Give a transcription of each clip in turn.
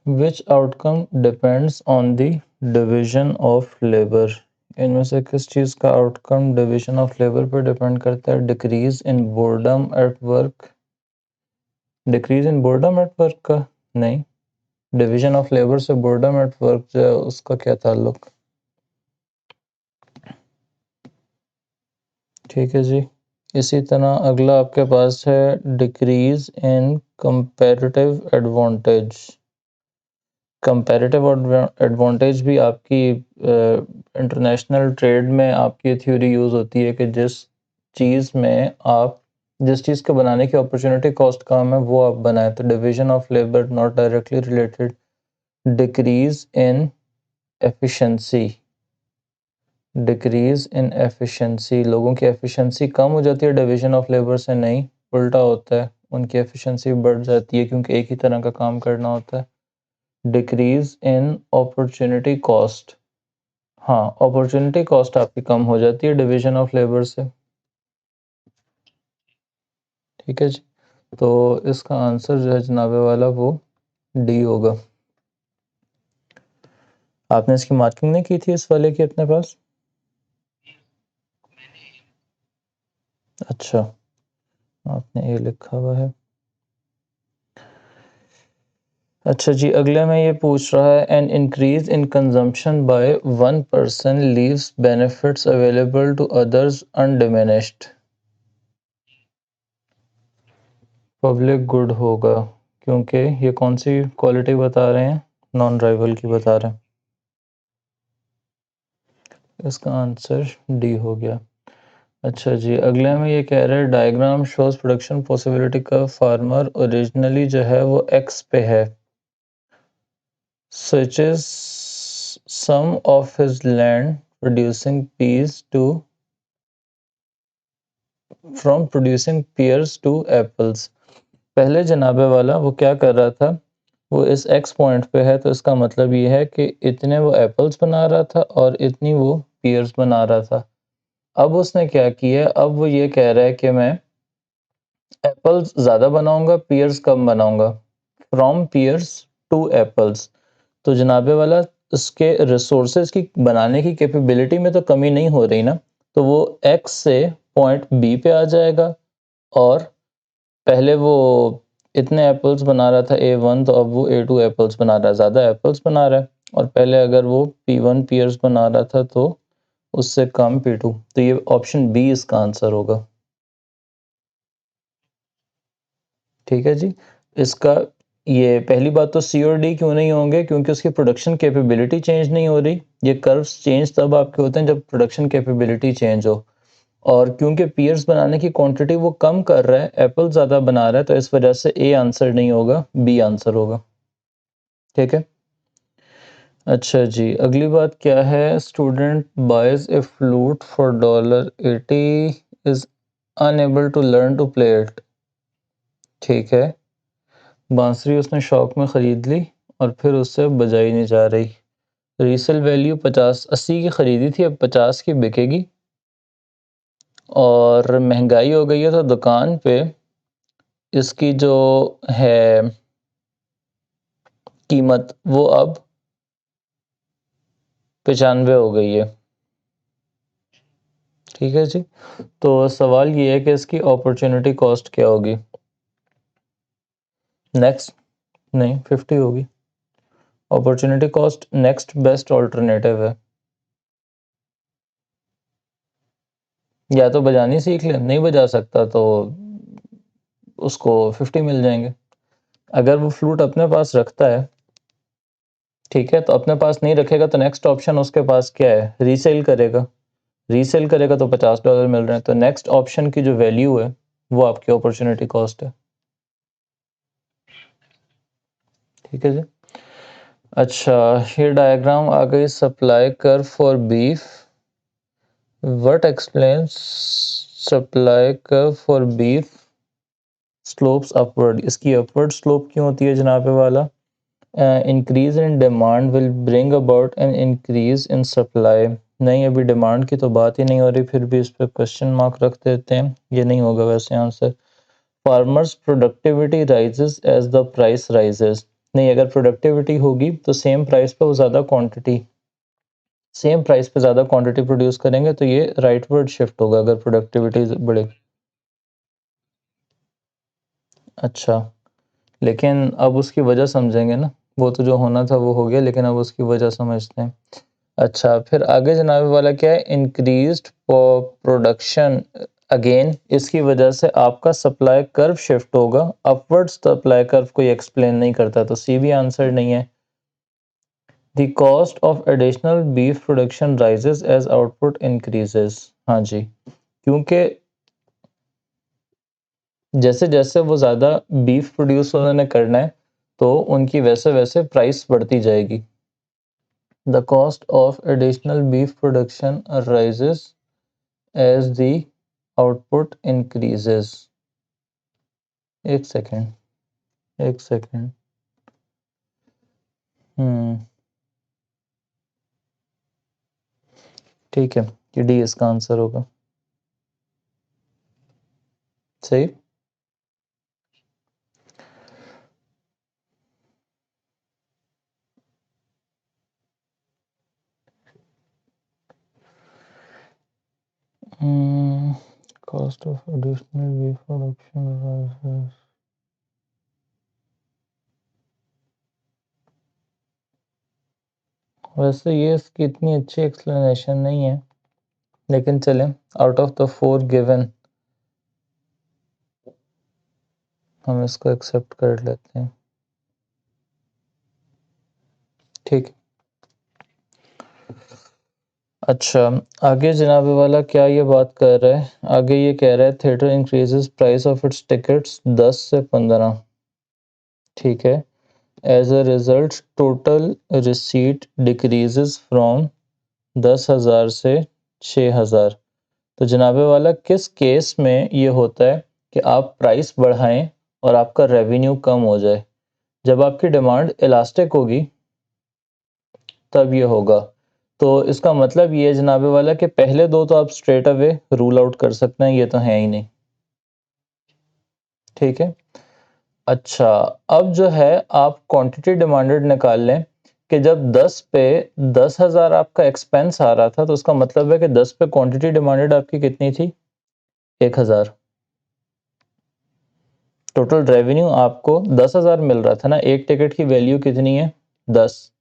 Which outcome depends on the division of labour. इनमें से किस चीज़ का आउटकम डिवीजन ऑफ लेबर पर डिपेंड करता है? Decrease in boredom at work. Decrease in boredom at work का नहीं, डिवीजन ऑफ लेबर से बोर्डम एट वर्क जो है उसका क्या ताल्लुक? ठीक है जी। इसी तरह अगला आपके पास है decrease in comparative advantage. Comparative advantage भी आपकी इंटरनेशनल ट्रेड में आपकी थ्योरी यूज़ होती है कि जिस चीज़ को बनाने की अपॉर्चुनिटी कॉस्ट कम है वो आप बनाएं। तो division of labour not directly related. Decrease in efficiency, decrease in efficiency, लोगों की एफिशिएंसी कम हो जाती है डिवीजन ऑफ लेबर से नहीं, उल्टा होता है, उनकी एफिशिएंसी बढ़ जाती है क्योंकि एक ही तरह का काम करना होता है। डिक्रीज इन अपॉर्चुनिटी कॉस्ट, हाँ अपॉर्चुनिटी कॉस्ट आपकी कम हो जाती है डिवीजन ऑफ लेबर से। ठीक है जी, तो इसका आंसर जो है जनाबे वाला वो डी होगा। आपने इसकी मार्किंग नहीं की थी इस वाले की अपने पास? अच्छा, आपने ये लिखा हुआ है। अच्छा जी, अगले में ये पूछ रहा है an increase in consumption by 1% leaves benefits available to others undiminished. Public good होगा क्योंकि ये कौन सी क्वालिटी बता रहे हैं? नॉन राइवल की बता रहे हैं। इसका आंसर डी हो गया। अच्छा जी, अगले में ये कह रहे हैं डायग्राम शोज प्रोडक्शन पॉसिबिलिटी का फार्मर ओरिजिनली जो है वो एक्स पे है, switches some of his land producing peas to from producing pears to apples। पहले जनाबे वाला वो क्या कर रहा था, वो इस एक्स पॉइंट पे है तो इसका मतलब ये है कि इतने वो एप्पल्स बना रहा था और इतनी वो पियर्स बना रहा था। अब उसने क्या किया, अब वो ये कह रहा है कि मैं एप्पल्स ज़्यादा बनाऊंगा, पियर्स कम बनाऊंगा, फ्रॉम पियर्स टू एप्पल्स। तो जनाबे वाला उसके रिसोर्सेज की बनाने की कैपेबिलिटी में तो कमी नहीं हो रही ना, तो वो एक्स से पॉइंट बी पे आ जाएगा और पहले वो इतने एप्पल्स बना रहा था A1, तो अब वो A2 एप्पल्स बना रहा है, ज़्यादा एप्पल्स बना रहा है। और पहले अगर वो P1 पियर्स बना रहा था तो उससे कम P2, तो ये ऑप्शन बी इसका आंसर होगा। ठीक है जी, इसका ये पहली बात तो सी और डी क्यों नहीं होंगे, क्योंकि उसकी प्रोडक्शन कैपेबिलिटी चेंज नहीं हो रही। ये कर्व्स चेंज तब आपके होते हैं जब प्रोडक्शन कैपेबिलिटी चेंज हो, और क्योंकि पियर्स बनाने की क्वांटिटी वो कम कर रहा है, एप्पल ज़्यादा बना रहा है, तो इस वजह से ए आंसर नहीं होगा, बी आंसर होगा। ठीक है। अच्छा जी, अगली बात क्या है, student buys a flute for $80 is unable to learn to play it. ठीक है, बांसुरी उसने शौक में ख़रीद ली और फिर उससे बजाई नहीं जा रही। रीसेल वैल्यू 80 की ख़रीदी थी, अब 50 की बिकेगी और महंगाई हो गई है तो दुकान पे इसकी जो है कीमत वो अब 95 हो गई है। ठीक है जी, तो सवाल ये है कि इसकी अपॉर्चुनिटी कॉस्ट क्या होगी? नेक्स्ट नहीं, 50 होगी। Opportunity cost next best alternative है। या तो बजानी सीख ले, नहीं बजा सकता तो उसको 50 मिल जाएंगे। अगर वो फ्लूट अपने पास रखता है, ठीक है, तो अपने पास नहीं रखेगा तो नेक्स्ट ऑप्शन उसके पास क्या है, रीसेल करेगा। रीसेल करेगा तो $50 मिल रहे हैं, तो नेक्स्ट ऑप्शन की जो वैल्यू है वो आपकी अपॉर्चुनिटी कॉस्ट है। ठीक है जी। अच्छा, ये डायग्राम आ गई supply curve for beef. What explains supply curve for beef slopes upward. इसकी अपवर्ड स्लोप क्यों होती है जनाबे वाला? Increase in demand will bring about an increase in supply. नहीं, अभी डिमांड की तो बात ही नहीं हो रही, फिर भी इस पर क्वेश्चन मार्क रख देते हैं, ये नहीं होगा वैसे answer. Farmers productivity rises as the price rises. नहीं, अगर प्रोडक्टिविटी होगी तो सेम प्राइस पे वो ज़्यादा क्वांटिटी प्रोड्यूस करेंगे, तो ये राइटवर्ड शिफ्ट होगा अगर प्रोडक्टिविटी बढ़े। अच्छा, लेकिन अब उसकी वजह समझेंगे ना, वो तो जो होना था वो हो गया, लेकिन अब उसकी वजह समझते हैं। अच्छा, फिर आगे जनाब वाला क्या है, इंक्रीज्ड प्रोडक्शन अगेन, इसकी वजह से आपका सप्लाई कर्व शिफ्ट होगा अपवर्ड। सप्लाई कर्व कोई एक्सप्लेन नहीं करता, तो सी भी आंसर नहीं है। The cost of additional beef production rises as output increases. हाँ जी, क्योंकि जैसे जैसे वो ज़्यादा बीफ प्रोड्यूस उन्होंने करना है, तो उनकी वैसे वैसे प्राइस बढ़ती जाएगी। The cost of additional beef production rises as the output increases. एक सेकेंड, एक सेकेंड। ठीक है, ये डी इसका आंसर होगा। सही। Cost of additional beef production rises. वैसे ये इसकी इतनी अच्छी एक्सप्लेनेशन नहीं है, लेकिन चलें, आउट ऑफ द 4 गिवन हम इसको एक्सेप्ट कर लेते हैं। ठीक। अच्छा, आगे जनाब वाला क्या ये बात कर रहा है, आगे ये कह रहा है theatre increases price of its tickets 10 से 15। ठीक है। As a result total receipt decreases from 10,000 से 6,000। तो जनाबे वाला किस केस में ये होता है कि आप प्राइस बढ़ाएं और आपका रेवेन्यू कम हो जाए? जब आपकी डिमांड इलास्टिक होगी तब ये होगा। तो इसका मतलब ये है जनाबे वाला कि पहले दो तो आप स्ट्रेट अवे रूल आउट कर सकते हैं, ये तो है ही नहीं। ठीक है। अच्छा, अब जो है आप क्वांटिटी डिमांडेड निकाल लें कि जब 10 पे 10,000 आपका एक्सपेंस आ रहा था, तो उसका मतलब है कि 10 पे क्वांटिटी डिमांडेड आपकी कितनी थी? 1,000। टोटल रेवेन्यू आपको 10,000 मिल रहा था ना, एक टिकट की वैल्यू कितनी है? 10।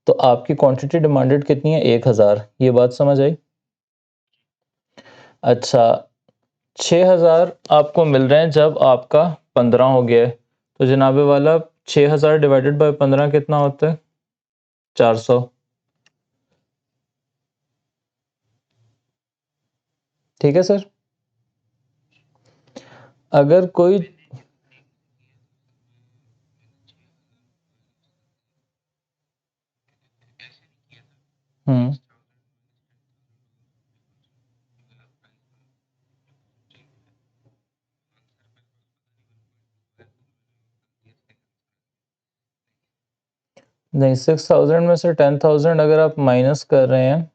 तो आपकी क्वांटिटी डिमांडेड कितनी है? 1,000। ये बात समझ आई? अच्छा, 6,000 आपको मिल रहे हैं जब आपका 15 हो गया है, तो जनाबे वाला 6,000 डिवाइडेड बाय 15 कितना होता है? 400। ठीक है सर। अगर कोई हम्म नहीं, 6,000 में से 10,000 अगर आप माइनस कर रहे हैं,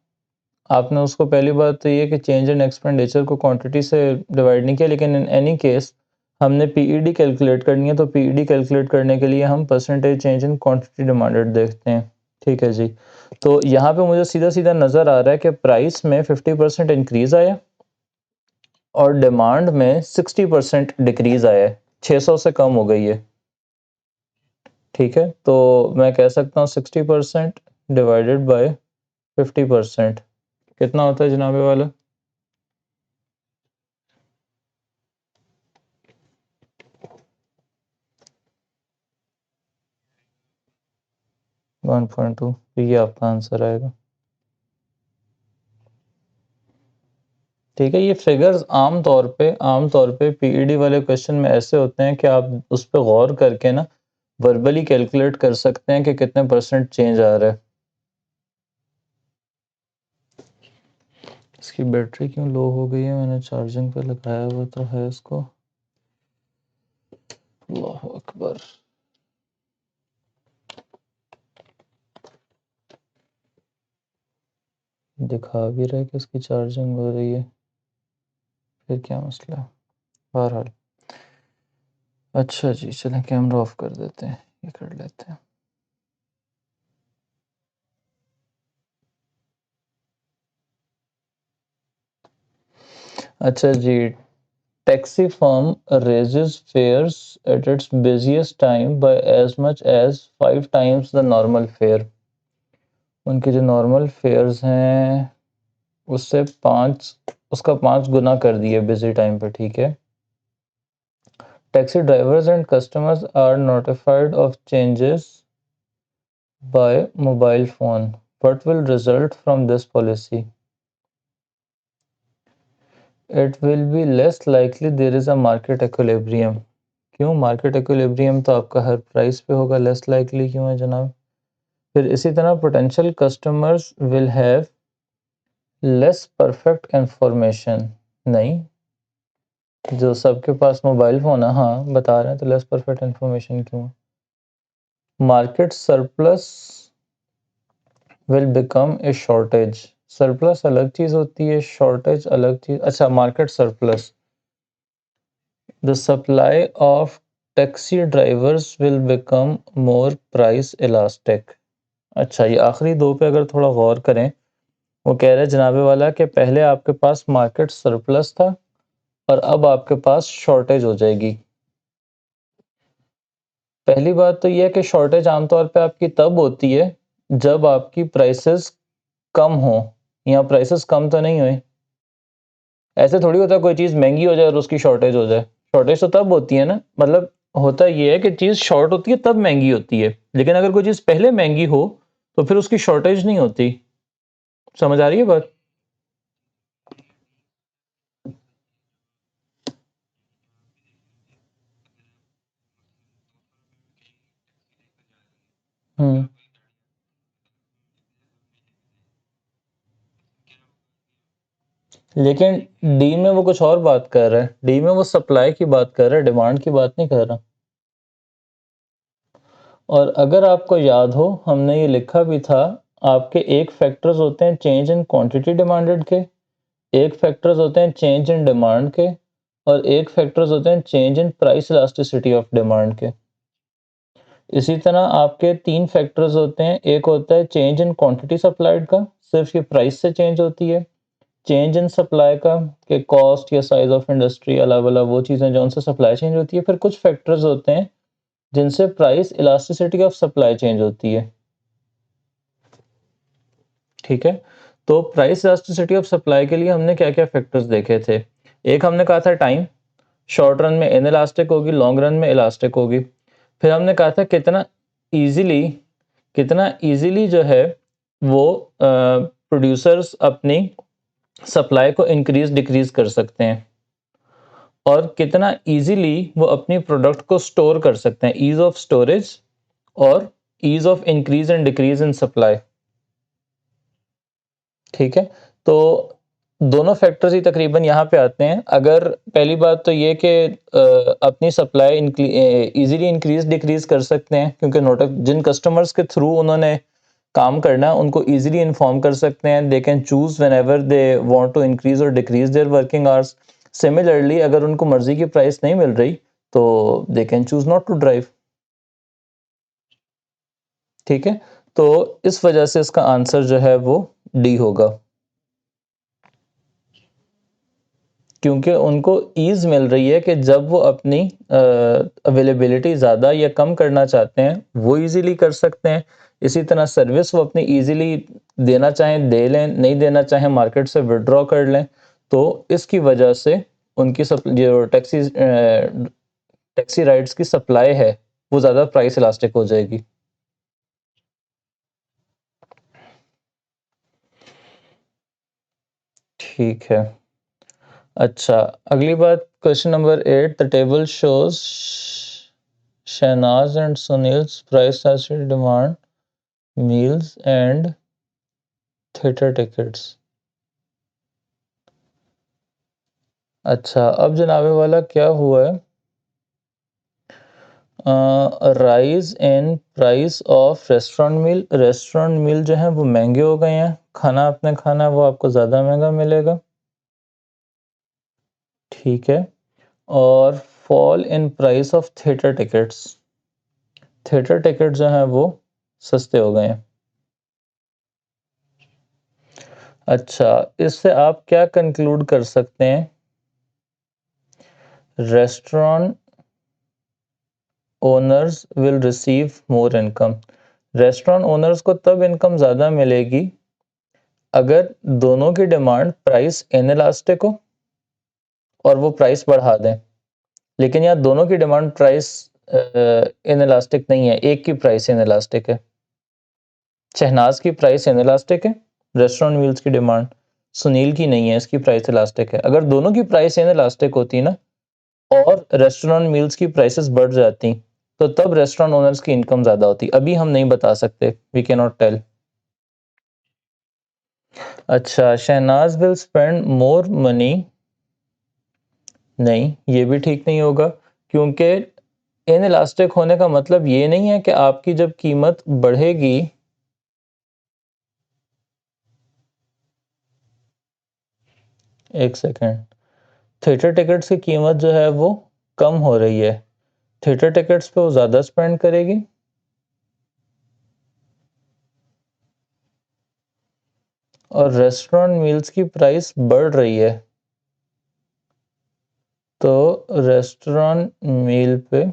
आपने उसको, पहली बात तो ये कि चेंज इन एक्सपेंडिचर को क्वांटिटी से डिवाइड नहीं किया, लेकिन इन एनी केस हमने पीईडी कैलकुलेट करनी है, तो पीईडी कैलकुलेट करने के लिए हम percentage change in quantity demanded देखते हैं। ठीक है जी। तो यहाँ पे मुझे सीधा सीधा नज़र आ रहा है कि प्राइस में 50% इंक्रीज आया और डिमांड में 60% डिक्रीज आया है, 600 से कम हो गई है। ठीक है, तो मैं कह सकता हूँ 60% डिवाइडेड बाय 50% कितना होता है जनाबे वाला? 1.2। ये आपका आंसर आएगा। ठीक है, ये फिगर्स आम तौर पे पीईडी वाले क्वेश्चन में ऐसे होते हैं कि आप उस पर गौर करके ना वर्बली कैलकुलेट कर सकते हैं कि कितने परसेंट चेंज आ रहा है। इसकी बैटरी क्यों लो हो गई है? मैंने चार्जिंग पे लगाया हुआ तो है इसको। अल्लाह अकबर। दिखा भी रहा है कि इसकी चार्जिंग हो रही है, फिर क्या मसला है? बहरहाल, अच्छा जी, चलें कैमरा ऑफ कर देते हैं। ये कर लेते हैं। अच्छा जी, taxi firm raises fares at its busiest time by as much as 5 times the normal fare। उनके जो नॉर्मल फेयर्स हैं उससे 5 गुना कर दिए बिजी टाइम पे, ठीक है। Taxi drivers and customers are notified of changes by mobile phone. What will result from this policy? It will be less likely there is a market equilibrium. क्यों market equilibrium तो आपका हर price पे होगा, less likely क्यों है जनाब? फिर इसी तरह potential customers will have less perfect information. नहीं, जो सबके पास मोबाइल फ़ोन है, हाँ बता रहे हैं, तो लेस परफेक्ट इंफॉर्मेशन क्यों? Market surplus will become a shortage. Surplus अलग चीज़ होती है, शॉर्टेज अलग चीज़। अच्छा, market surplus, the supply of taxi drivers will become more price elastic. अच्छा, ये आखिरी दो पे अगर थोड़ा गौर करें, वो कह रहे हैं जनाबे वाला कि पहले आपके पास मार्केट सरप्लस था और अब आपके पास शॉर्टेज हो जाएगी। पहली बात तो ये है कि शॉर्टेज आमतौर पे आपकी तब होती है जब आपकी प्राइसेस कम हो, या प्राइसेस कम तो नहीं हुए। ऐसे थोड़ी होता है कोई चीज़ महंगी हो जाए और उसकी शॉर्टेज हो जाए। शॉर्टेज तो तब होती है ना, मतलब होता ये है कि चीज़ शॉर्ट होती है तब महंगी होती है, लेकिन अगर कोई चीज़ पहले महंगी हो तो फिर उसकी शॉर्टेज नहीं होती। समझ आ रही है बात? हम्म। लेकिन डी में वो कुछ और बात कर रहा है, डी में वो सप्लाई की बात कर रहा है, डिमांड की बात नहीं कर रहा। और अगर आपको याद हो, हमने ये लिखा भी था, आपके एक फैक्टर्स होते हैं चेंज इन क्वांटिटी डिमांडेड के, एक फैक्टर्स होते हैं चेंज इन डिमांड के, और एक फैक्टर्स होते हैं change in price elasticity of demand के। इसी तरह आपके 3 फैक्टर्स होते हैं, एक होता है चेंज इन क्वांटिटी सप्लाइड का, सिर्फ ये प्राइस से चेंज होती है। चेंज इन सप्लाई का कि कॉस्ट या साइज ऑफ इंडस्ट्री, अलग अलग वो चीज़ें जो उनसे सप्लाई चेंज होती है। फिर कुछ फैक्टर्स होते हैं जिनसे price elasticity of supply change होती है, ठीक है। तो प्राइस इलास्टिसिटी ऑफ सप्लाई के लिए हमने क्या क्या फैक्टर्स देखे थे? एक हमने कहा था टाइम, शॉर्ट रन में इनइलास्टिक होगी, लॉन्ग रन में इलास्टिक होगी। फिर हमने कहा था कितना इजीली जो है वो प्रोड्यूसर्स अपनी सप्लाई को इंक्रीज डिक्रीज कर सकते हैं, और कितना इजीली वो अपनी प्रोडक्ट को स्टोर कर सकते हैं, ईज ऑफ स्टोरेज और ease of increase and decrease in supply, ठीक है। तो दोनों फैक्टर्स ही तकरीबन यहाँ पे आते हैं। अगर पहली बात तो ये कि अपनी सप्लाई इजीली इंक्रीज डिक्रीज कर सकते हैं, क्योंकि नोट जिन कस्टमर्स के थ्रू उन्होंने काम करना है उनको इजीली इन्फॉर्म कर सकते हैं। They can choose whenever they want to increase और decrease their working hours. Similarly अगर उनको मर्जी की प्राइस नहीं मिल रही तो they can choose not to drive, ठीक है। तो इस वजह से इसका आंसर जो है वो डी होगा, क्योंकि उनको ईज़ मिल रही है कि जब वो अपनी अवेलेबिलिटी ज़्यादा या कम करना चाहते हैं वो इजीली कर सकते हैं। इसी तरह सर्विस वो अपनी इजीली देना चाहें दे लें, नहीं देना चाहें मार्केट से विड्रॉ कर लें। तो इसकी वजह से उनकी जो टैक्सी राइड्स की सप्लाई है वो ज़्यादा प्राइस इलास्टिक हो जाएगी। ठीक है। अच्छा, अगली बात, question number 8, the table shows Shahnaz and Sunil's price demand meals and theatre tickets. अच्छा, अब जनाबे वाला क्या हुआ है, rise in price of restaurant meal जो है वो महंगे हो गए हैं, खाना आपने खाना वो आपको ज़्यादा महंगा मिलेगा, ठीक है। और fall in price of theatre tickets, theatre ticket जो हैं वो सस्ते हो गए हैं। अच्छा, इससे आप क्या कंक्लूड कर सकते हैं? Restaurant owners will receive more income. Restaurant owners को तब इनकम ज़्यादा मिलेगी अगर दोनों की डिमांड प्राइस इनइलास्टिक हो और वो प्राइस बढ़ा दें। लेकिन यहाँ दोनों की डिमांड प्राइस इनइलास्टिक नहीं है, एक की प्राइस इनइलास्टिक है। शहनाज की प्राइस इनइलास्टिक है, रेस्टोरेंट मील्स की डिमांड। सुनील की नहीं है, इसकी प्राइस इलास्टिक है। अगर दोनों की प्राइस इनइलास्टिक होती ना और रेस्टोरेंट मील्स की प्राइसेस बढ़ जाती तो तब रेस्टोरेंट ओनर्स की इनकम ज्यादा होती। अभी हम नहीं बता सकते, वी कैन नॉट टेल। अच्छा, Shahnaz will spend more money. नहीं, ये भी ठीक नहीं होगा, क्योंकि इनइलास्टिक होने का मतलब ये नहीं है कि आपकी जब कीमत बढ़ेगी, एक सेकेंड, थिएटर टिकट्स की कीमत जो है वो कम हो रही है, थिएटर टिकट्स पे वो ज़्यादा स्पेंड करेगी और रेस्टोरेंट मील्स की प्राइस बढ़ रही है, तो रेस्टोरेंट मील पे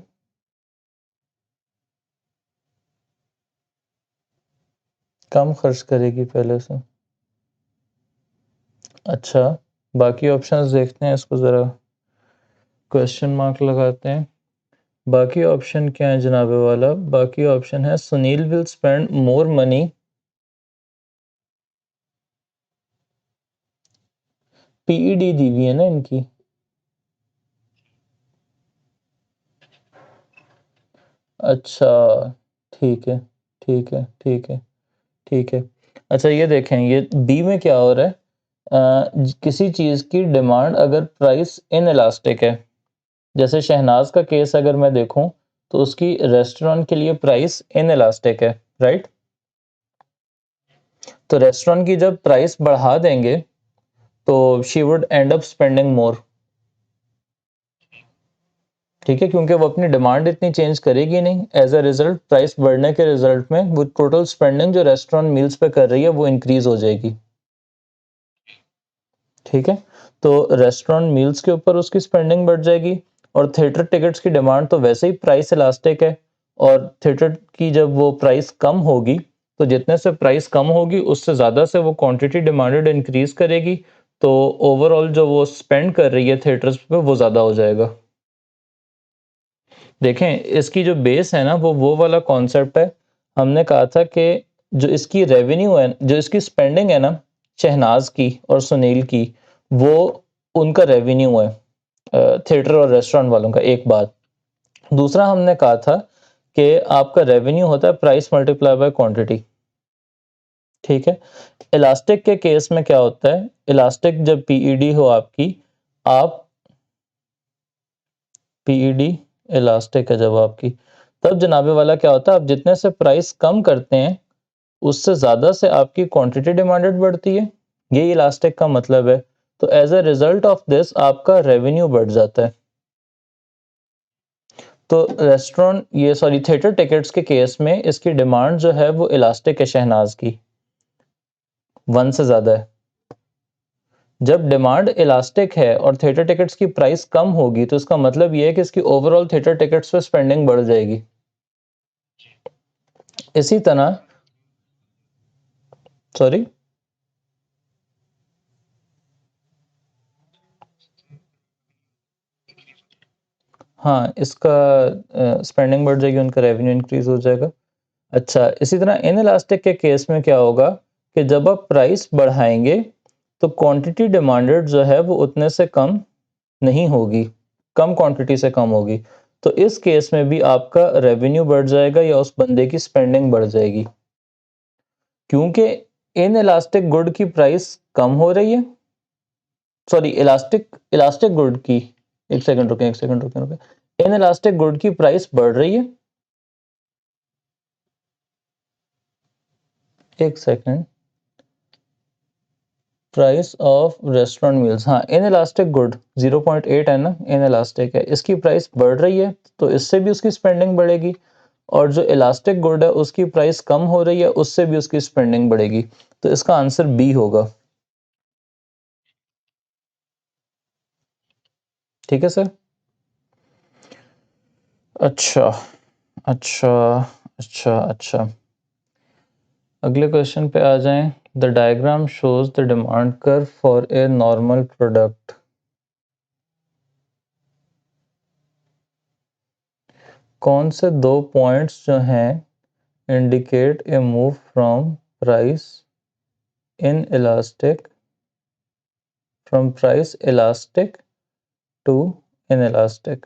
कम खर्च करेगी पहले से। अच्छा, बाकी ऑप्शंस देखते हैं, इसको ज़रा क्वेश्चन मार्क लगाते हैं। बाकी ऑप्शन क्या है जनाबे वाला? बाकी ऑप्शन है Sunil will spend more money. PED दी हुई है ना इनकी। अच्छा, ठीक है, ठीक है, ठीक है, ठीक है। अच्छा, ये देखें, ये बी में क्या हो रहा है? किसी चीज़ की डिमांड अगर प्राइस इन इलास्टिक है, जैसे शहनाज का केस अगर मैं देखूं तो उसकी रेस्टोरेंट के लिए प्राइस इन इलास्टिक है, राइट? तो रेस्टोरेंट की जब प्राइस बढ़ा देंगे तो she would and up spending more. ठीक है, क्योंकि वो अपनी डिमांड इतनी चेंज करेगी नहीं, एज अ रिजल्ट प्राइस बढ़ने के रिजल्ट में वो टोटल स्पेंडिंग जो रेस्टोरेंट मील्स पे कर रही है वो इंक्रीज हो जाएगी। ठीक है, तो रेस्टोरेंट मील्स के ऊपर उसकी स्पेंडिंग बढ़ जाएगी और थिएटर टिकट्स की डिमांड तो वैसे ही प्राइस इलास्टिक है, और थिएटर की जब वो प्राइस कम होगी तो जितने से प्राइस कम होगी उससे ज़्यादा से वो क्वांटिटी डिमांडेड इंक्रीज करेगी, तो ओवरऑल जो वो स्पेंड कर रही है थिएटर्स पे वो ज़्यादा हो जाएगा। देखें, इसकी जो बेस है ना वो वाला कॉन्सेप्ट है। हमने कहा था कि जो इसकी रेवेन्यू है, जो इसकी स्पेंडिंग है ना शहनाज की और सुनील की, वो उनका रेवेन्यू है थिएटर और रेस्टोरेंट वालों का, एक बात। दूसरा हमने कहा था कि आपका रेवेन्यू होता है प्राइस मल्टीप्लाई बाय क्वांटिटी। ठीक है, इलास्टिक के केस में क्या होता है? इलास्टिक जब पीईडी हो आपकी, आप पीईडी इलास्टिक है जब आपकी, तब जनाबे वाला क्या होता है, आप जितने से प्राइस कम करते हैं उससे ज़्यादा से आपकी क्वांटिटी डिमांडेड बढ़ती है, ये इलास्टिक का मतलब है। तो as a result of this आपका रेवेन्यू बढ़ जाता है। तो रेस्टोरेंट, ये सॉरी, थिएटर टिकट्स के केस में इसकी डिमांड जो है वो इलास्टिक है शहनाज की, वन से ज़्यादा है। जब डिमांड इलास्टिक है और थिएटर टिकट्स की प्राइस कम होगी तो इसका मतलब ये है कि इसकी ओवरऑल थिएटर टिकट्स पे स्पेंडिंग बढ़ जाएगी। इसी तरह, सॉरी, हाँ, इसका स्पेंडिंग बढ़ जाएगी, उनका रेवेन्यू इंक्रीज हो जाएगा। अच्छा, इसी तरह इन इलास्टिक के केस में क्या होगा कि जब आप प्राइस बढ़ाएंगे तो क्वांटिटी डिमांडेड जो है वो उतने से कम नहीं होगी, कम क्वांटिटी से कम होगी। तो इस केस में भी आपका रेवेन्यू बढ़ जाएगा या उस बंदे की स्पेंडिंग बढ़ जाएगी, क्योंकि इन इलास्टिक गुड की प्राइस कम हो रही है। सॉरी, इलास्टिक इलास्टिक गुड की, एक सेकंड रुके, एक सेकंड रुके, इन इलास्टिक गुड की प्राइस बढ़ रही है, एक second, price of restaurant meals, हाँ, इन इलास्टिक गुड 0.8 है ना, इन इलास्टिक है, इसकी प्राइस बढ़ रही है तो इससे भी उसकी स्पेंडिंग बढ़ेगी। और जो इलास्टिक गुड है उसकी प्राइस कम हो रही है, उससे भी उसकी स्पेंडिंग बढ़ेगी। तो इसका आंसर बी होगा। ठीक है सर। अच्छा अच्छा अच्छा। अगले क्वेश्चन पे आ जाएं। The diagram shows the demand curve for a normal product. कौन से दो पॉइंट्स जो हैं indicate a move from price inelastic from price elastic to inelastic?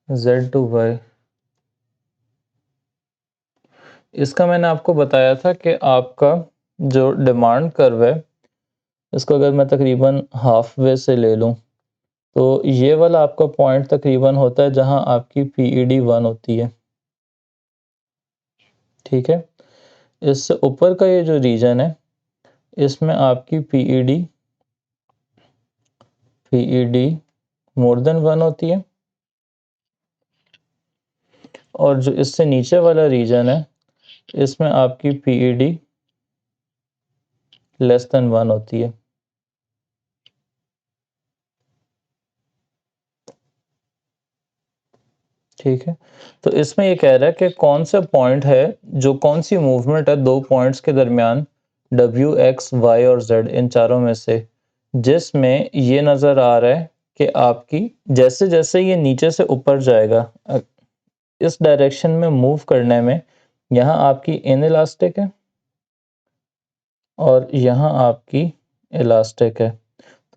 Z to Y। इसका मैंने आपको बताया था कि आपका जो डिमांड कर्व है, इसको अगर मैं तकरीबन हाफ वे से ले लूँ तो ये वाला आपका पॉइंट तकरीबन होता है जहां आपकी PED 1 होती है। ठीक है। इससे ऊपर का ये जो रीजन है, इसमें आपकी PED मोर देन 1 होती है, और जो इससे नीचे वाला रीजन है, इसमें आपकी PED लेस देन 1 होती है। ठीक है। तो इसमें ये कह रहा है कि कौन सा पॉइंट है, जो कौन सी मूवमेंट है दो पॉइंट्स के दरमियान W, X, Y और Z, इन चारों में से, जिसमें ये नज़र आ रहा है कि आपकी जैसे जैसे ये नीचे से ऊपर जाएगा, इस डायरेक्शन में मूव करने में, यहाँ आपकी इन इलास्टिक है और यहाँ आपकी इलास्टिक है।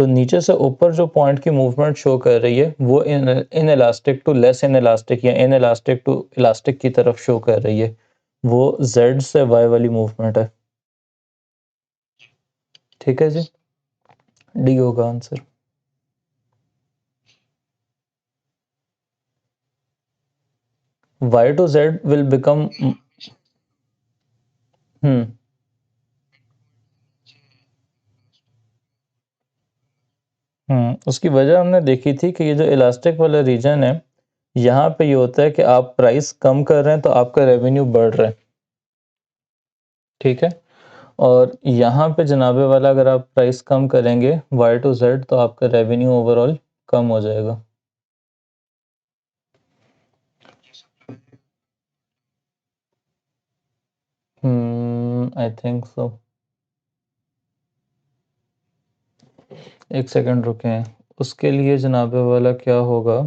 तो नीचे से ऊपर जो पॉइंट की मूवमेंट शो कर रही है वो inelastic to less inelastic या इन इलास्टिक टू इलास्टिक की तरफ शो कर रही है। वो Z से Y वाली मूवमेंट है। ठीक है जी। डी होगा answer. Y to Z will become हम्म उसकी वजह हमने देखी थी कि ये जो इलास्टिक वाला रीजन है, यहाँ पे ये होता है कि आप प्राइस कम कर रहे हैं तो आपका रेवेन्यू बढ़ रहा है। ठीक है। और यहाँ पे जनाबे वाला अगर आप प्राइस कम करेंगे Y to Z तो आपका रेवेन्यू ओवरऑल कम हो जाएगा। I think so. एक सेकंड रुकें, उसके लिए जनाबे वाला क्या होगा।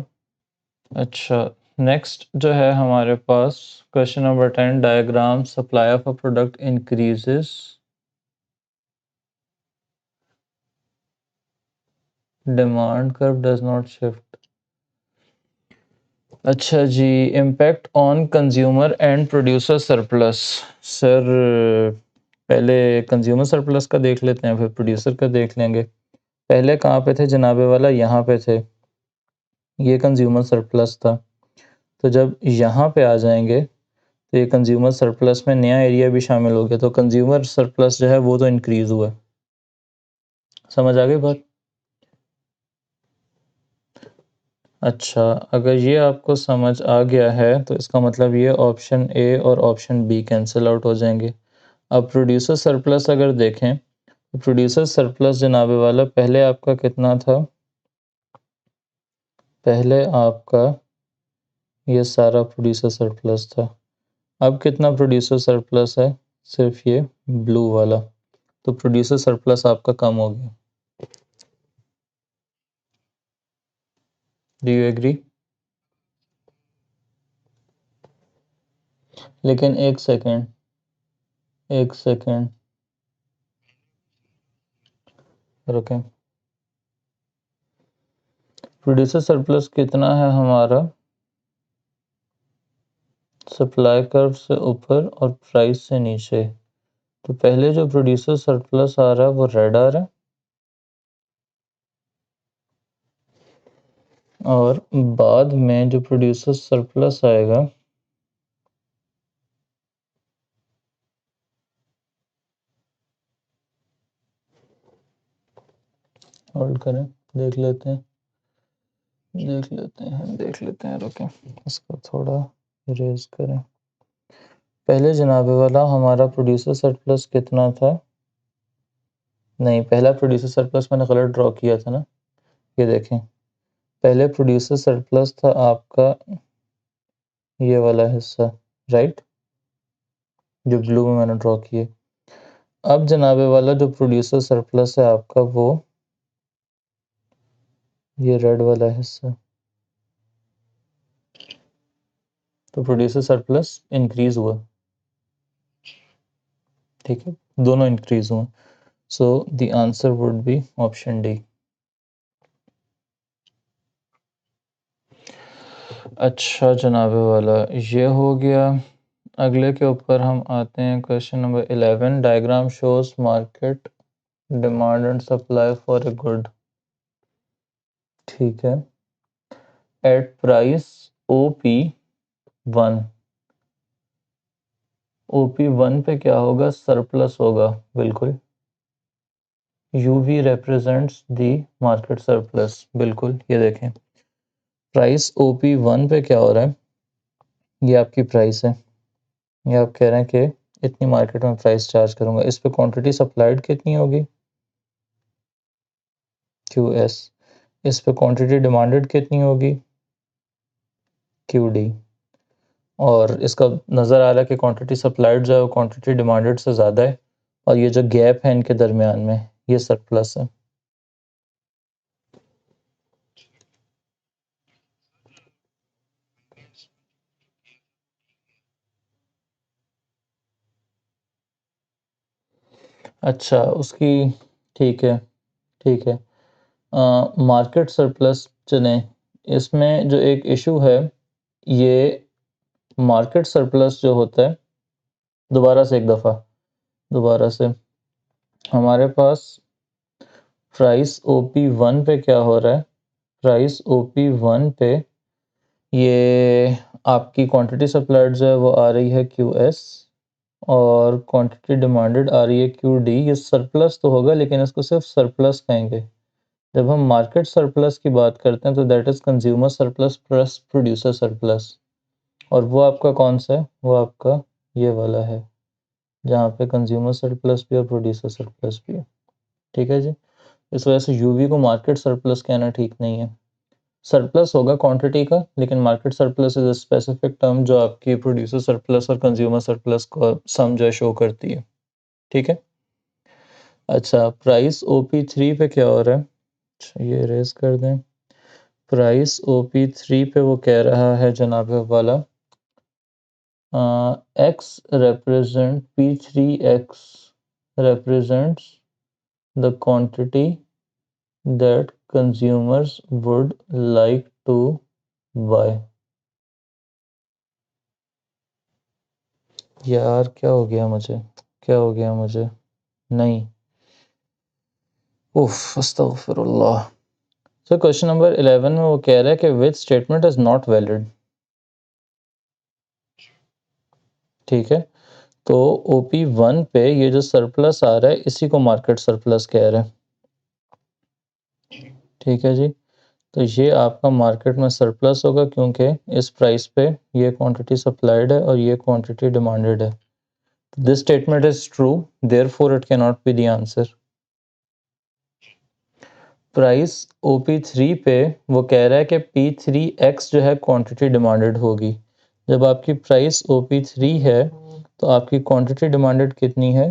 अच्छा, नेक्स्ट जो है हमारे पास question number 10, diagram supply of a product increases, demand curve does not shift. अच्छा जी, impact on consumer and producer surplus. Sir पहले कंज्यूमर सरप्लस का देख लेते हैं, फिर प्रोड्यूसर का देख लेंगे। पहले कहाँ पे थे जनाबे वाला, यहाँ पे थे, ये कंज्यूमर सरप्लस था। तो जब यहाँ पे आ जाएंगे तो ये कंज्यूमर सरप्लस में नया एरिया भी शामिल हो गया, तो कंज्यूमर सरप्लस जो है वो तो इंक्रीज़ हुआ। समझ आ गई बात। अच्छा, अगर ये आपको समझ आ गया है तो इसका मतलब ये ऑप्शन ए और ऑप्शन बी कैंसिल आउट हो जाएंगे। अब प्रोड्यूसर सरप्लस अगर देखें तो प्रोड्यूसर सरप्लस जनाबे वाला पहले आपका कितना था, पहले आपका ये सारा प्रोड्यूसर सरप्लस था। अब कितना प्रोड्यूसर सरप्लस है, सिर्फ ये ब्लू वाला। तो प्रोड्यूसर सरप्लस आपका कम हो गया। Do you agree? लेकिन एक सेकेंड, एक सेकेंड रुकें। प्रोड्यूसर सरप्लस कितना है हमारा, सप्लाई कर्व से ऊपर और प्राइस से नीचे। तो पहले जो प्रोड्यूसर सरप्लस आ रहा है वो रेड आ रहा है, और बाद में जो प्रोड्यूसर सरप्लस आएगा होल्ड करें, देख लेते हैं, देख लेते हैं रुकें इसको थोड़ा। इरेज करें। पहले जनाबे वाला हमारा प्रोड्यूसर सरप्लस कितना था? नहीं, पहला प्रोड्यूसर सरप्लस मैंने गलत ड्रॉ किया था ना। ये देखें, पहले प्रोड्यूसर सरप्लस था आपका ये वाला हिस्सा, राइट, जो ब्लू में मैंने ड्रॉ किए। अब जनाबे वाला जो प्रोड्यूसर सरप्लस है आपका, वो ये रेड वाला हिस्सा। तो प्रोड्यूसर सरप्लस इंक्रीज हुआ, ठीक है, दोनों इंक्रीज हुए। So the answer would be option D. अच्छा जनाबे वाला, ये हो गया। अगले के ऊपर हम आते हैं, question number 11। Diagram shows market demand and supply for a good. ठीक है, एट प्राइस OP1। OP1 पे क्या होगा? सरप्लस होगा, बिल्कुल। UV represents the market surplus, बिल्कुल। ये देखें, प्राइस OP1 पे क्या हो रहा है? ये आपकी प्राइस है, ये आप कह रहे हैं कि इतनी मार्केट में प्राइस चार्ज करूंगा। इस पे क्वांटिटी सप्लाइड कितनी होगी? QS। इस पे क्वांटिटी डिमांडेड कितनी होगी? QD। और इसका नज़र आ रहा है कि क्वांटिटी सप्लाइड जो है वो क्वांटिटी डिमांडेड से ज़्यादा है, और ये जो गैप है इनके दरमियान में, ये सरप्लस है। अच्छा, उसकी, ठीक है, ठीक है। मार्केट सरप्लस चलें। इसमें जो एक इशू है, ये मार्केट सरप्लस जो होता है, दोबारा से एक दफ़ा, दोबारा से, हमारे पास प्राइस OP1 पे क्या हो रहा है? प्राइस OP1 पे ये आपकी क्वांटिटी सप्लाइड जो है वो आ रही है QS, और क्वांटिटी डिमांडेड आ रही है QD। ये सरप्लस तो होगा, लेकिन इसको सिर्फ सरप्लस कहेंगे। जब हम मार्केट सरप्लस की बात करते हैं तो that is consumer surplus plus producer surplus, और वो आपका कौन सा है? वो आपका ये वाला है, जहाँ पे कंज्यूमर सरप्लस भी और प्रोड्यूसर सरप्लस भी है। ठीक है जी। इस वजह से यूवी को मार्केट सरप्लस कहना ठीक नहीं है। सरप्लस होगा क्वांटिटी का, लेकिन market surplus is a specific term जो आपकी प्रोड्यूसर सरप्लस और कंज्यूमर सरप्लस को सम जो है शो करती है। ठीक है। अच्छा, प्राइस OP3 पे क्या हो रहा है? अच्छा, ये रेज कर दें। प्राइस OP3 पे वो कह रहा है जनाब वाला, X represent P3X represents the quantity that consumers would like to buy। यार क्या हो गया मुझे, क्या हो गया मुझे? नहीं, उफ, अस्तगफिरुल्लाह। सो क्वेश्चन नंबर 11 में वो कह रहा है कि which statement is not valid. ठीक है, तो OP1 पे ये जो सरप्लस आ रहा है इसी को मार्केट सरप्लस कह रहे हैं। ठीक है जी। तो ये आपका मार्केट में सरप्लस होगा, क्योंकि इस प्राइस पे ये क्वांटिटी सप्लाइड है और ये क्वांटिटी डिमांडेड है। This statement is true, therefore it can not be the answer. Price OP3 पे वो कह रहा है कि P3X जो है क्वांटिटी डिमांडेड होगी। जब आपकी प्राइस OP3 है तो आपकी क्वांटिटी डिमांडेड कितनी है?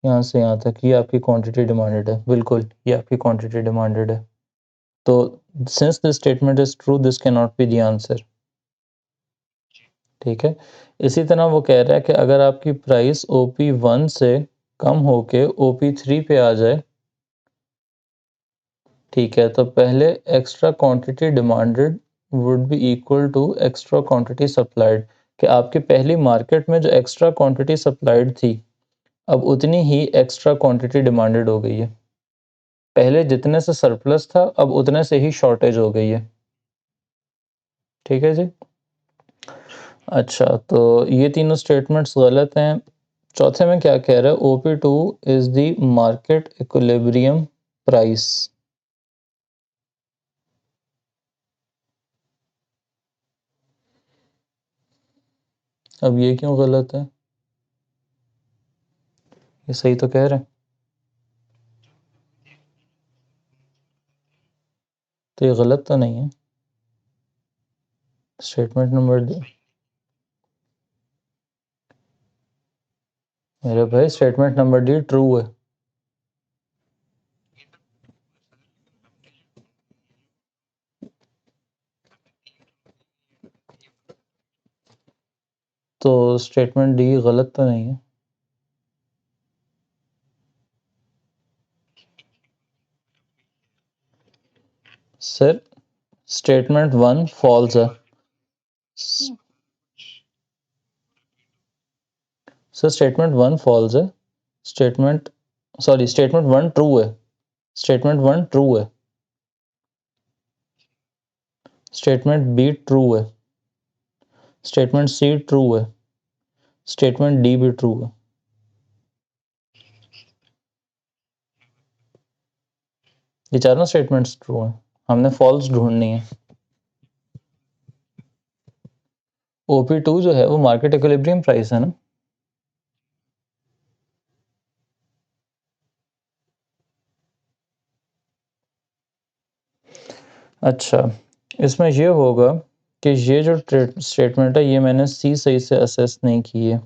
यहाँ से यहाँ तक ये आपकी क्वांटिटी डिमांडेड है, बिल्कुल, ये आपकी क्वांटिटी डिमांडेड है। तो since this statement is true, this can not be the answer. ठीक है। इसी तरह वो कह रहा है कि अगर आपकी प्राइस OP1 से कम होके OP3 पे आ जाए, ठीक है, तो पहले extra quantity demanded would be equal to extra quantity supplied, कि आपकी पहली मार्केट में जो एक्स्ट्रा क्वांटिटी सप्लाइड थी, अब उतनी ही एक्स्ट्रा क्वांटिटी डिमांडेड हो गई है। पहले जितने से सरप्लस था, अब उतने से ही शॉर्टेज हो गई है। ठीक है जी। अच्छा, तो ये तीनों स्टेटमेंट्स गलत हैं। चौथे में क्या कह रहा है? OP2 is the market equilibrium price. अब ये क्यों गलत है? ये सही तो कह रहे हैं। तो ये गलत तो नहीं है। स्टेटमेंट नंबर डी, मेरे भाई स्टेटमेंट नंबर डी ट्रू है। तो स्टेटमेंट डी गलत तो नहीं है। सर स्टेटमेंट वन फॉल्स है। सर स्टेटमेंट वन फॉल्स है। स्टेटमेंट स्टेटमेंट वन ट्रू है। स्टेटमेंट वन ट्रू है। स्टेटमेंट बी ट्रू है। स्टेटमेंट सी ट्रू है। स्टेटमेंट डी भी ट्रू है। ये चारों स्टेटमेंट्स ट्रू हैं। हमने फॉल्स ढूंढनी है। OP2 जो है वो मार्केट इक्विलिब्रियम प्राइस है ना। अच्छा, इसमें ये होगा कि ये जो स्टेटमेंट है ये मैंने सी सही से असेस नहीं की है।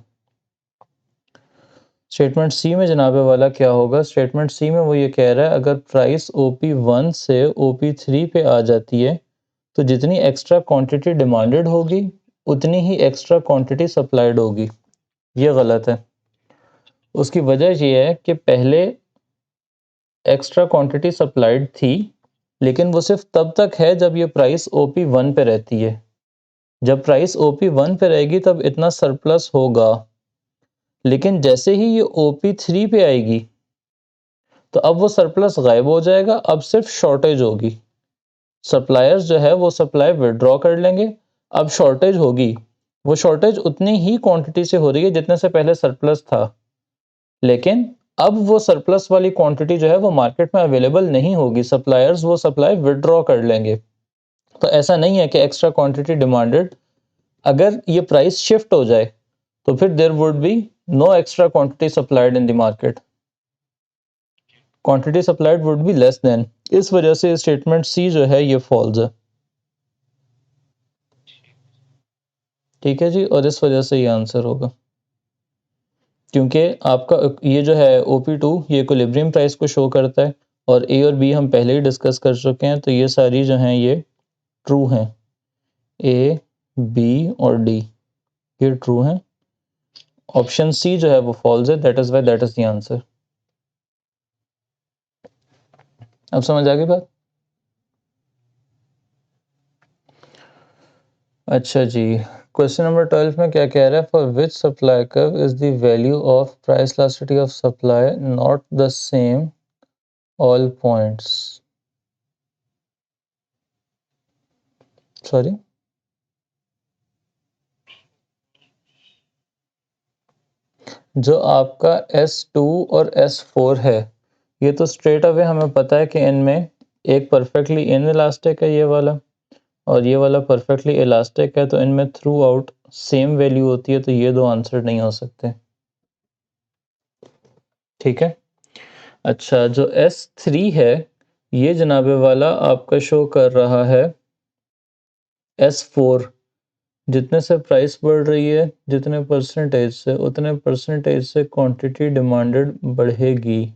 स्टेटमेंट सी में जनाबे वाला क्या होगा? स्टेटमेंट सी में वो ये कह रहा है अगर प्राइस OP1 से OP3 पे आ जाती है तो जितनी एक्स्ट्रा क्वांटिटी डिमांडेड होगी उतनी ही एक्स्ट्रा क्वांटिटी सप्लाइड होगी। ये गलत है। उसकी वजह ये है कि पहले एक्स्ट्रा क्वांटिटी सप्लाइड थी, लेकिन वो सिर्फ तब तक है जब ये प्राइस OP1 पे रहती है। जब प्राइस OP1 पे रहेगी तब इतना सरप्लस होगा, लेकिन जैसे ही ये OP3 पे आएगी तो अब वो सरप्लस गायब हो जाएगा। अब सिर्फ शॉर्टेज होगी। सप्लायर्स जो है वो सप्लाई विड्रॉ कर लेंगे। अब शॉर्टेज होगी, वो शॉर्टेज उतनी ही क्वांटिटी से हो रही है जितने से पहले सरप्लस था, लेकिन अब वो सरप्लस वाली क्वांटिटी जो है वो मार्केट में अवेलेबल नहीं होगी। सप्लायर्स वो सप्लाई विड्रॉ कर लेंगे। तो ऐसा नहीं है कि एक्स्ट्रा क्वांटिटी डिमांडेड। अगर ये प्राइस शिफ्ट हो जाए तो फिर there would be no extra quantity supplied in the market. Quantity supplied would be less than. इस वजह से स्टेटमेंट सी जो है ये फॉल्स है। ठीक है जी, और इस वजह से ये आंसर होगा, क्योंकि आपका ये जो है OP2 ये इक्विलिब्रियम प्राइस को शो करता है और ए और बी हम पहले ही डिस्कस कर चुके हैं, तो ये सारी जो हैं ये ट्रू हैं। ए, बी और डी ये ट्रू हैं। ऑप्शन सी जो है वो फॉल्स है। That is why that is the answer. अब समझ आ गई बात? अच्छा जी, क्वेश्चन नंबर 12 में क्या कह रहा है? For which supply curve is the value of price elasticity of supply not the same all points? Sorry, जो आपका S2 और S4 है, ये तो स्ट्रेट अवे हमें पता है कि इनमें एक परफेक्टली इन इलास्टिक है ये वाला, और ये वाला परफेक्टली इलास्टिक है, तो इनमें थ्रू आउट सेम वैल्यू होती है, तो ये दो आंसर नहीं हो सकते। ठीक है। अच्छा, जो S3 है ये जनाबे वाला आपका शो कर रहा है S4। जितने से प्राइस बढ़ रही है जितने परसेंटेज से, उतने परसेंटेज से क्वांटिटी डिमांडेड बढ़ेगी।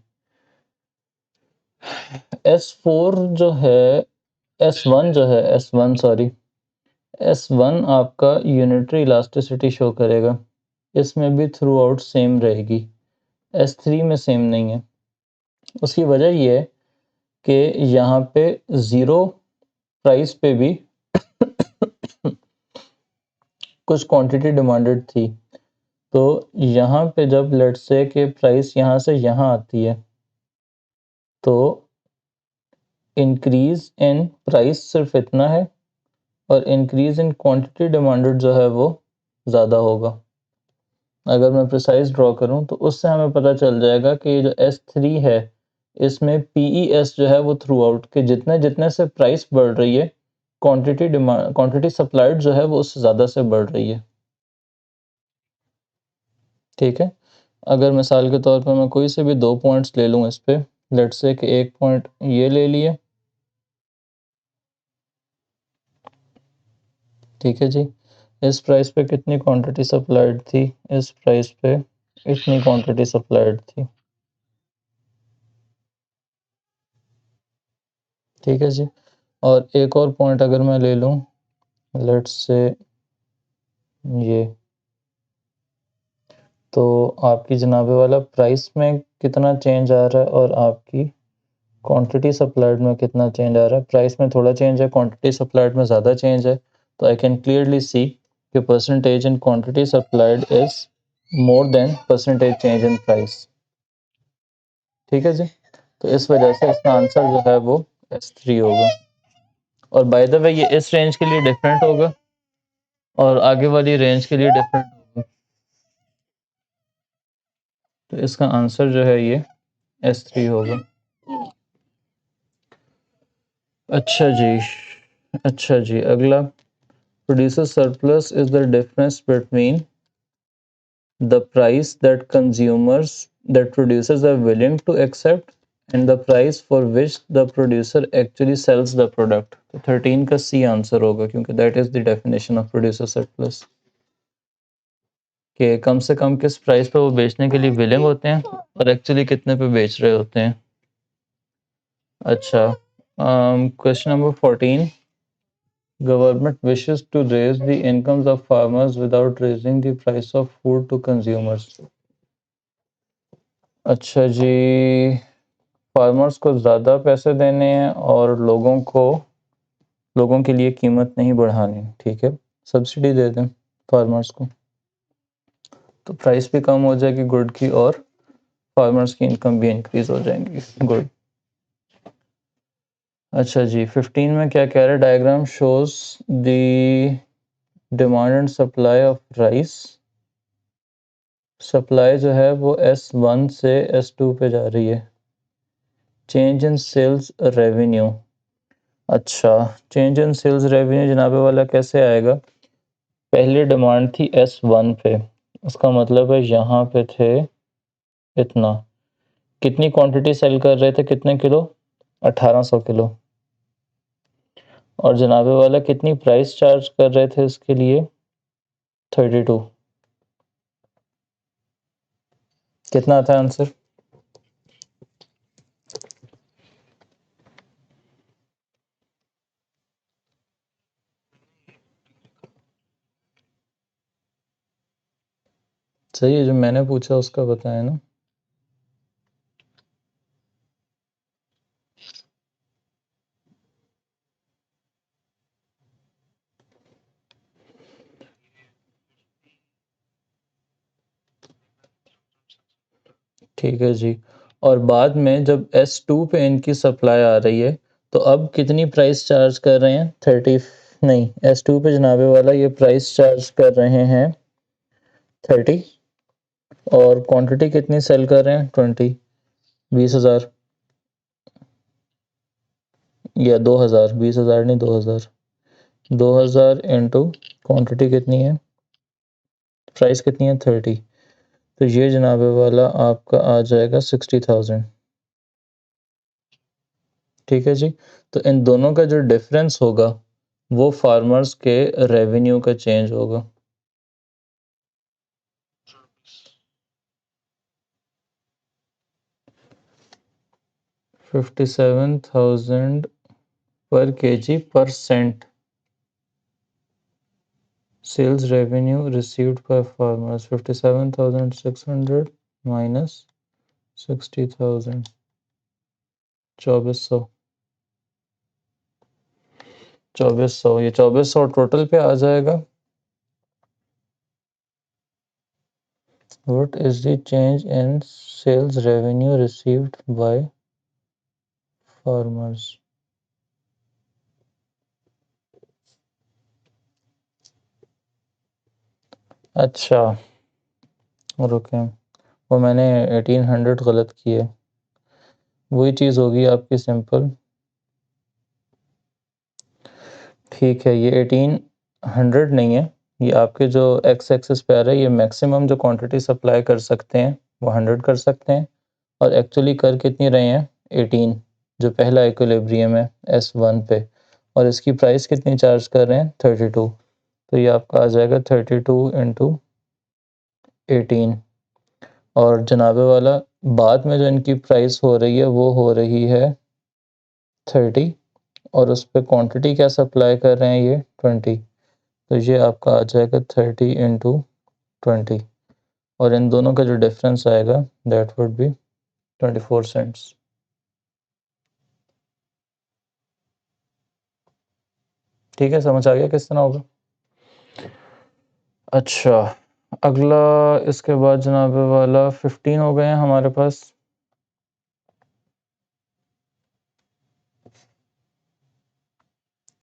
S4 जो है, S1 जो है, S1 सॉरी, S1 आपका यूनिटरी इलास्टिसिटी शो करेगा। इसमें भी थ्रू आउट सेम रहेगी। S3 में सेम नहीं है। उसकी वजह ये है कि यहाँ पे ज़ीरो प्राइस पे भी कुछ क्वांटिटी डिमांडेड थी। तो यहाँ पे जब लेट्स से कि प्राइस यहाँ से यहाँ आती है तो इंक्रीज इन प्राइस सिर्फ इतना है और इंक्रीज इन क्वांटिटी डिमांडेड जो है वो ज़्यादा होगा। अगर मैं प्रिसाइज ड्रॉ करूँ तो उससे हमें पता चल जाएगा कि ये जो S3 है इसमें PES जो है वो थ्रू आउट के जितने जितने से प्राइस बढ़ रही है क्वांटिटी सप्लाइड जो है वो उससे ज़्यादा से बढ़ रही है। ठीक है। अगर मिसाल के तौर पर मैं कोई से भी 2 पॉइंट्स ले लूँ इस पे, लेट्स से कि एक पॉइंट ये ले लिए, ठीक है जी। इस प्राइस पे कितनी क्वांटिटी सप्लाइड थी, इस प्राइस पे इतनी क्वांटिटी सप्लाइड थी, ठीक है जी। और एक और पॉइंट अगर मैं ले लूँ, लेट्स से ये, तो आपकी जनाबे वाला प्राइस में कितना चेंज आ रहा है और आपकी क्वांटिटी सप्लाइड में कितना चेंज आ रहा है। प्राइस में थोड़ा चेंज है, क्वांटिटी सप्लाइड में ज़्यादा चेंज है, तो आई कैन क्लियरली सी कि percentage in quantity supplied is more than percentage change in price, ठीक है जी। तो इस वजह से इसका आंसर जो है वो S3 होगा। और बाय द वे ये इस रेंज के लिए डिफरेंट होगा और आगे वाली रेंज के लिए डिफरेंट होगा, तो इसका आंसर जो है ये S3 होगा। अच्छा जी, अच्छा जी, अगला, producer surplus is the difference between the price that consumers that producers are willing to accept and the price for which the producer actually sells the product। तो 13 का C आंसर होगा क्योंकि that is the definition of producer surplus, कि कम से कम किस price पे वो बेचने के लिए विलिंग होते हैं और एक्चुअली कितने पे बेच रहे होते हैं। अच्छा, question number 14, government wishes to raise the incomes of farmers without raising the price of food to consumers। अच्छा जी, फार्मर्स को ज़्यादा पैसे देने हैं और लोगों के लिए कीमत नहीं बढ़ानी, ठीक है। सब्सिडी दे दें फार्मर्स को, तो प्राइस भी कम हो जाएगी गुड की और फार्मर्स की इनकम भी इंक्रीज हो जाएंगी, गुड। अच्छा जी, 15 में क्या कह रहे हैं, diagram shows the demand and supply of rice. Supply जो है वो S1 से S2 पे जा रही है। चेंज इन सेल्स रेवेन्यू, अच्छा, चेंज इन सेल्स रेवेन्यू जनाबे वाला कैसे आएगा, पहली डिमांड थी S1 पे, उसका मतलब है यहाँ पे थे इतना, कितनी क्वांटिटी सेल कर रहे थे, कितने किलो, 1800 किलो, और जनाबे वाला कितनी प्राइस चार्ज कर रहे थे इसके लिए, 32। कितना आता है आंसर, सही है, जो मैंने पूछा उसका बताया ना। ठीक है जी, और बाद में जब S2 पे इनकी सप्लाई आ रही है तो अब कितनी प्राइस चार्ज कर रहे हैं, 30, नहीं, S2 पे जनाबे वाला ये प्राइस चार्ज कर रहे हैं 30, और क्वांटिटी कितनी सेल कर रहे हैं, 20, 20,000 या 2,000, 20,000 नहीं, 2,000, 2,000 इंटू क्वान्टिटी कितनी है, प्राइस कितनी है, 30, तो ये जनाबे वाला आपका आ जाएगा 60,000, ठीक है जी। तो इन दोनों का जो डिफरेंस होगा वो फार्मर्स के रेवेन्यू का चेंज होगा। $57,000 per kg % sales revenue received by farmers, 57,600 minus 60,000, 2400, 2400, ये 2400 टोटल पे आ जाएगा। What is the change in sales revenue received by farmers? अच्छा, रुकें, वो मैंने 1800 गलत किए, वही चीज़ होगी आपकी सिंपल, ठीक है, ये 1800 नहीं है, ये आपके जो एक्स एक्सिस पे आ रहा है, ये मैक्सिमम जो क्वांटिटी सप्लाई कर सकते हैं वो 100 कर सकते हैं, और एक्चुअली कर कितनी रहे हैं 18, जो पहला इक्विलिब्रियम है S1 पे, और इसकी प्राइस कितनी चार्ज कर रहे हैं 32। तो ये आपका आ जाएगा 32 इंटू 18। और जनाबे वाला बाद में जो इनकी प्राइस हो रही है वो हो रही है 30, और उस पर क्वान्टिटी क्या सप्लाई कर रहे हैं ये 20। तो ये आपका आ जाएगा 30 इंटू 20, और इन दोनों का जो डिफरेंस आएगा दैट वुड बी 24 सेंट्स। ठीक है, समझ आ गया किस तरह होगा। अच्छा, अगला इसके बाद जनाब वाला 15 हो गए हैं हमारे पास।